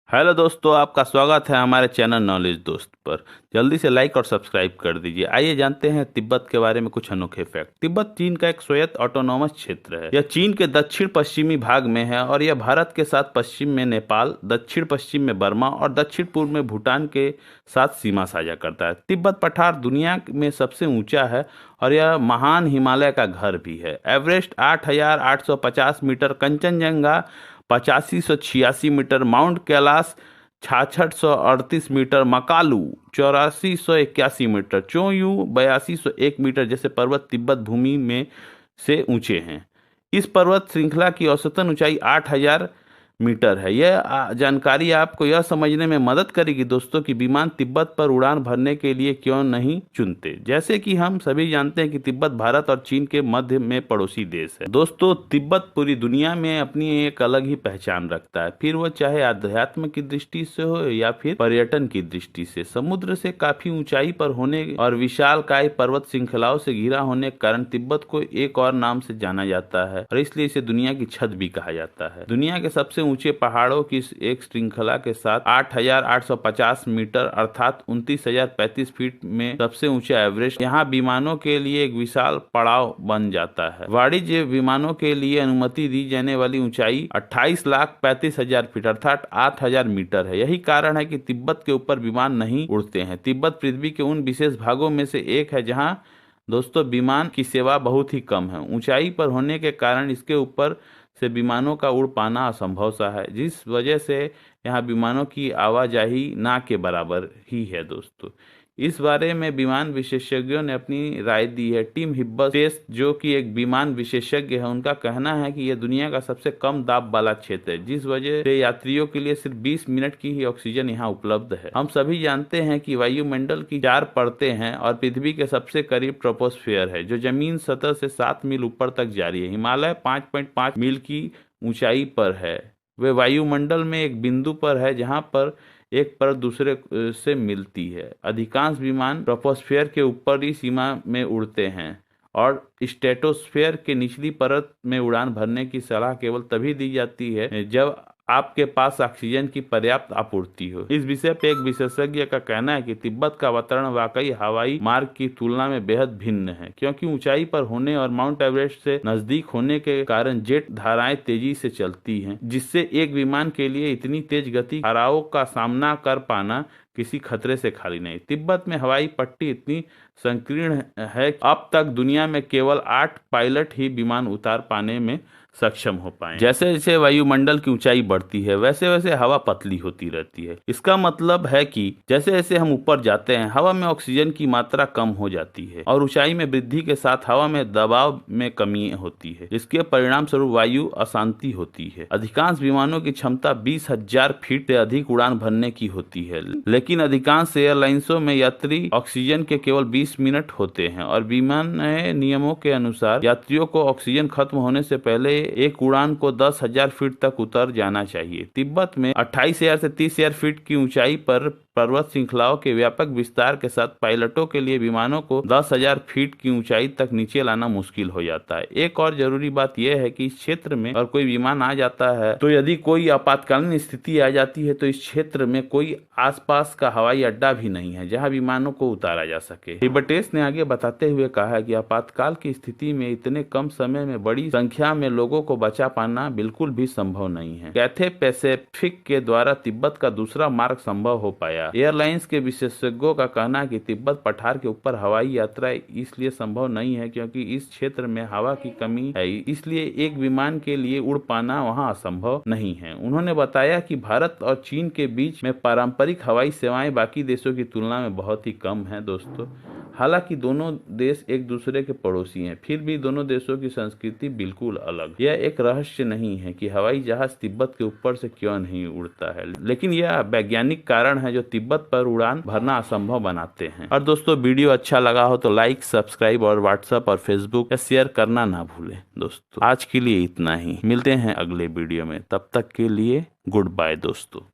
Hello दोस्तों, आपका स्वागत है हमारे चैनल नॉलेज दोस्त पर। जल्दी से लाइक और सब्सक्राइब कर दीजिए। आइए जानते हैं तिब्बत के बारे में कुछ अनोखे फैक्ट। तिब्बत चीन का एक स्वायत्त ऑटोनॉमस क्षेत्र है। यह चीन के दक्षिण पश्चिमी भाग में है और यह भारत के साथ पश्चिम में नेपाल, दक्षिण पश्चिम में बर्मा और दक्षिण पूर्व में भूटान के साथ सीमा साझा करता है। तिब्बत पठार दुनिया में सबसे ऊंचा है और यह महान हिमालय का घर भी है। Everest 8,850 metre, Kanchenjunga 8586 metre, mount Kailash 6638 metre, Makalu 8481 metre, Cho Oyu 8201 metre जैसे पर्वत तिब्बत भूमि में से ऊंचे हैं। इस पर्वत श्रृंखला की औसतन ऊंचाई 8000 मीटर है। यह जानकारी आपको यह समझने में मदद करेगी दोस्तों कि विमान तिब्बत पर उड़ान भरने के लिए क्यों नहीं चुनते। जैसे कि हम सभी जानते हैं कि तिब्बत भारत और चीन के मध्य में पड़ोसी देश है। दोस्तों, तिब्बत पूरी दुनिया में अपनी एक अलग ही पहचान रखता है, फिर वो चाहे अध्यात्म की दृष्टि से हो या फिर पर्यटन की दृष्टि से। समुद्र से काफी ऊंचाई पर होने और विशालकाय पर्वत श्रृंखलाओं से घिरा होने के कारण तिब्बत को एक और नाम से जाना जाता है और इसलिए इसे दुनिया की छत भी कहा जाता है। दुनिया के सबसे ऊंचे पहाड़ों की एक श्रृंखला के साथ 8,850 मीटर अर्थात 29,035 फीट में सबसे ऊंचा एवरेस्ट यहाँ विमानों के लिए एक विशाल पड़ाव बन जाता है। वाणिज्य विमानों के लिए अनुमति दी जाने वाली ऊंचाई 28,35,000 फीट अर्थात 8,000 मीटर है। यही कारण है कि तिब्बत के ऊपर विमान नहीं उड़ते हैं। तिब्बत पृथ्वी के उन विशेष भागों में से एक है जहाँ दोस्तों विमान की सेवा बहुत ही कम है। ऊंचाई पर होने के कारण इसके ऊपर से विमानों का उड़ पाना असंभव सा है, जिस वजह से यहाँ विमानों की आवाजाही ना के बराबर ही है। दोस्तों, इस बारे में विमान विशेषज्ञों ने अपनी राय दी है। टिम हिब्बर्स जो कि एक विमान विशेषज्ञ है, उनका कहना है कि यह दुनिया का सबसे कम दाब वाला क्षेत्र है, जिस वजह से यात्रियों के लिए सिर्फ 20 मिनट की ही ऑक्सीजन यहाँ उपलब्ध है। हम सभी जानते हैं कि वायुमंडल की 4 परतें हैं और पृथ्वी के सबसे करीब ट्रोपोस्फियर है, जो जमीन सतह से 7 मील ऊपर तक जारी है। हिमालय 5.5 मील की ऊंचाई पर है। वे वायुमंडल में एक बिंदु पर है जहां पर एक परत दूसरे से मिलती है। अधिकांश विमान ट्रोपोस्फियर के ऊपरी सीमा में उड़ते हैं और स्ट्रेटोस्फियर के निचली परत में उड़ान भरने की सलाह केवल तभी दी जाती है जब आपके पास ऑक्सीजन की पर्याप्त आपूर्ति हो। इस विषय पे एक विशेषज्ञ का कहना है कि तिब्बत का वातावरण वाकई हवाई मार्ग की तुलना में बेहद भिन्न है, क्योंकि ऊंचाई पर होने और माउंट एवरेस्ट से नजदीक होने के कारण जेट धाराएं तेजी से चलती हैं, जिससे एक विमान के लिए इतनी तेज गति धाराओं का सामना कर पाना किसी खतरे से खाली नहीं। तिब्बत में हवाई पट्टी इतनी संकीर्ण है कि अब तक दुनिया में केवल 8 पायलट ही विमान उतार पाने में सक्षम हो पाए। जैसे जैसे वायुमंडल की ऊंचाई बढ़ती है वैसे वैसे हवा पतली होती रहती है। इसका मतलब है कि जैसे जैसे हम ऊपर जाते हैं हवा में ऑक्सीजन की मात्रा कम हो जाती है और ऊंचाई में वृद्धि के साथ हवा में दबाव में कमी होती है, जिसके परिणाम स्वरूप वायु अशांति होती है। अधिकांश विमानों की क्षमता 20,000 फीट से अधिक उड़ान भरने की होती है, लेकिन अधिकांश एयरलाइंसों में यात्री ऑक्सीजन के केवल 20 मिनट होते हैं और विमान नियमों के अनुसार यात्रियों को ऑक्सीजन खत्म होने से पहले एक उड़ान को 10,000 फीट तक उतर जाना चाहिए। तिब्बत में 28,000 से 30,000 फीट की ऊंचाई पर पर्वत श्रृंखलाओं के व्यापक विस्तार के साथ पायलटों के लिए विमानों को 10,000 फीट की ऊंचाई तक नीचे लाना मुश्किल हो जाता है। एक और जरूरी बात यह है कि इस क्षेत्र में और कोई विमान आ जाता है तो यदि कोई आपातकालीन स्थिति आ जाती है तो इस क्षेत्र में कोई आसपास का हवाई अड्डा भी नहीं है जहां विमानों को उतारा जा सके। हिब्बर्स ने आगे बताते हुए कहा है कि आपातकाल की स्थिति में इतने कम समय में बड़ी संख्या में लोगों को बचा पाना बिल्कुल भी संभव नहीं है। कैथे पैसिफिक के द्वारा तिब्बत का दूसरा मार्ग संभव हो पाया। एयरलाइंस के विशेषज्ञों का कहना है कि तिब्बत पठार के ऊपर हवाई यात्रा इसलिए संभव नहीं है क्योंकि इस क्षेत्र में हवा की कमी है, इसलिए एक विमान के लिए उड़ पाना वहां असंभव नहीं है। उन्होंने बताया कि भारत और चीन के बीच में पारंपरिक हवाई सेवाएं बाकी देशों की तुलना में बहुत ही कम है। दोस्तों, हालांकि दोनों देश एक दूसरे के पड़ोसी हैं, फिर भी दोनों देशों की संस्कृति बिल्कुल अलग। यह एक रहस्य नहीं है कि हवाई जहाज तिब्बत के ऊपर से क्यों नहीं उड़ता है, लेकिन यह वैज्ञानिक कारण है जो तिब्बत पर उड़ान भरना असंभव बनाते हैं। और दोस्तों, वीडियो अच्छा लगा हो तो लाइक, सब्सक्राइब और व्हाट्सएप और फेसबुक शेयर करना ना भूलें। दोस्तों, आज के लिए इतना ही, मिलते हैं अगले वीडियो में, तब तक के लिए गुड बाय दोस्तों।